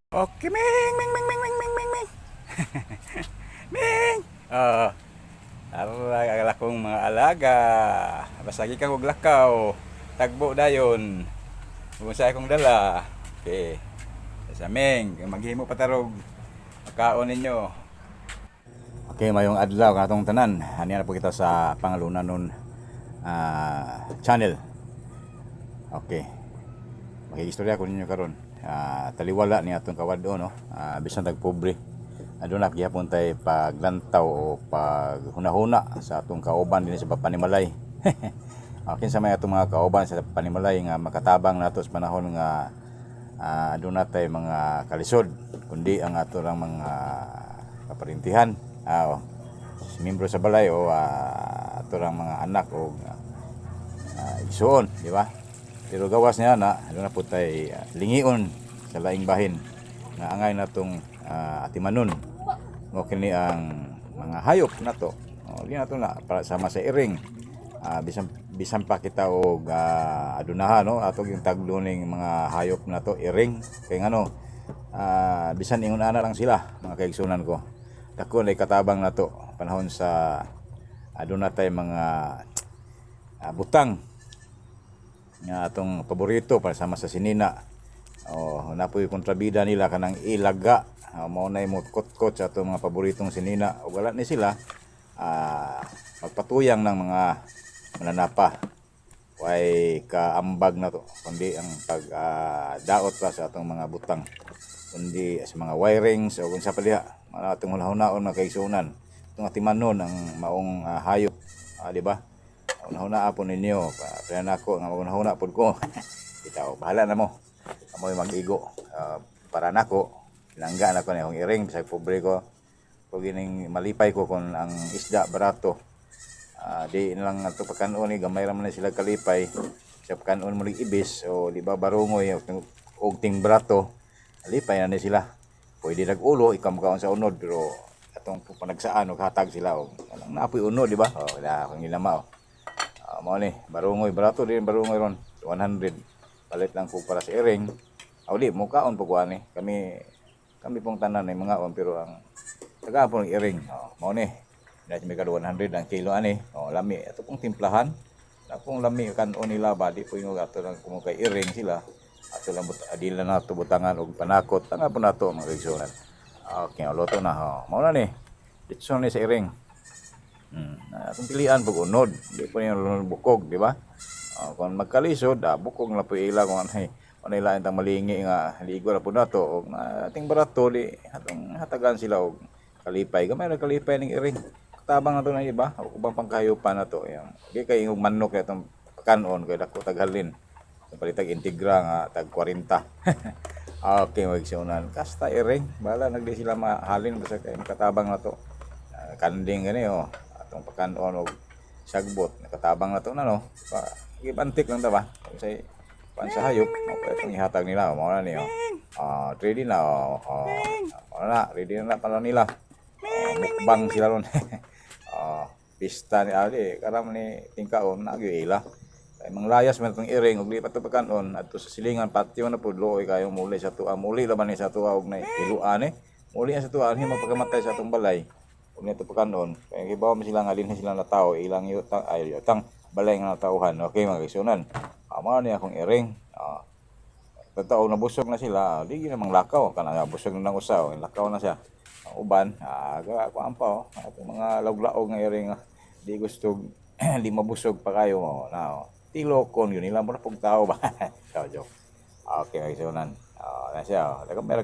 Okay, Ming, Ming, Ming, Ming, Ming, Ming, Ming, Ming. Ming. Oh, aral akong mga alaga. Basagi kang og lakaw. Tagbo dayon. Kung sa akong dala. Okay. Sa Ming, maghimo patarog. Makaon ninyo. Okay, mayong adlaw katong tanan. Ani na po kita sa Pangalunan nun channel. Okay. Makikistorya ko ninyo karon. Taliwala ni atong kawaddo no. Bisan tag pobre. Aduna gihapon tay paglantaw o paghunahuna sa atong kauban dinhi sa Panimalay. Akin sa may atong mga kauban sa Panimalay nga makatabang nato sa panahon nga aduna tay mga kalisod kundi ang ato lang mga kaparintihan, membro sa balay o ato lang mga anak o igsoon, di ba? Pero gawas niya na aduna po tay lingion sa laing bahin nga angay natong atimanon mo kini ang mga hayop nato. Di nato na para sama sa iring. Bisan pa kita og adunahan no ato yung tagluning mga hayop nato iring kay ngano bisan ingon ana lang sila mga kaigsunan ko. Dako nay katabang nato panahon sa aduna tay mga butang nga atong paborito para sama sa sinina. Napoy kontrabida nila kanang ilaga. Mao nay mo kot-kot sa atong mga paboritong sinina. Ug wala ni sila magpatuyang ng mga mananapa. Way kaambag na to kundi ang pagdaot pa sa atong mga butang. Kundi sa mga wirings o kung sa paliha atong hunahunahon na kaigsunan. Itong atimanon ang maong hayop, di ba? Una-una po ninyo, pala nako nga una-una po ko. Itaw, bahala na mo. Amoy mag-igo. Para nako, langga na ko na yung iring, bisag pobre ko. Kung gining malipay ko kung ang isda barato. Di lang ito pagkanon ni, gamay raman na sila kalipay. Sa pagkanon mo ibis, o di ba barungoy, o ting barato. Lipay na sila. Pwede nag-ulo, ikam-kaon sa unod, pero atong panagsaan, o hatag sila. Walang naapoy unod, di ba? Wala akong ginama, mo ni barungoy barato din barungoy ron 100 palit lang ko para sa iring di mo kaon po ko ani kami pong tanan ay mga on pero ang taga po ng iring mo ni dahil may kada 100 ang kilo ani lami ato pong timplahan na pong lami kanon nila ba di po yung ato lang kumukay iring sila ato lang adila na to butangan og panakot tanga po nato mga kaigsunan. Okay, loto na mo na ni ditso ni sa iring. Atong pilian pag unod, di po niya bukog, di ba? Kung magkalisod, bukog na po ila kung anay lain tang malingi nga ligo na po nato og ating barato di atong hatagan sila og kalipay. Gamay na kalipay ning iring. Katabang nato na iba, o kubang pangkahayupan nato yang di kay ingog manok itong kanon kay dako taghalin. Palitag integra nga tag 40. Okay, magsiunan. Kasta iring, bala nagdi sila mahalin basta kay katabang nato. Kanding gani atong pagkanon og sagbot nakatabang na to na no gibantik lang ta ba kasi pan sa hayop pwedeng ihatag nila mao na niyo ready na na ready na pala nila mukbang sila ron pista ni ali karam ni tingkaon nagyila kay manglayas man tong iring og lipat to pagkanon adto sa silingan patio na pudlo kayong muli sa tuwa muli laban ni sa tuwa og nay iluan muli sa tuwa himo pagkamatay sa atong balay. Kung ito pagkanon, kaya kibaw mo sila ngalin sila na tao, ilang yutang balay nga natauhan. Okay, mga kaisunan. Mga niya akong iring. Totoo nabusog na sila, di ginamang lakaw. Kana busog na ng usaw, lakaw na siya. Ang uban, ako ang pa, mga laog-laog nga iring, di gusto, di mabusog pa kayo mo. Tilokon yun, ilang mo na pong tao ba? So, joke. Okay, mga kaisunan. Na siya, may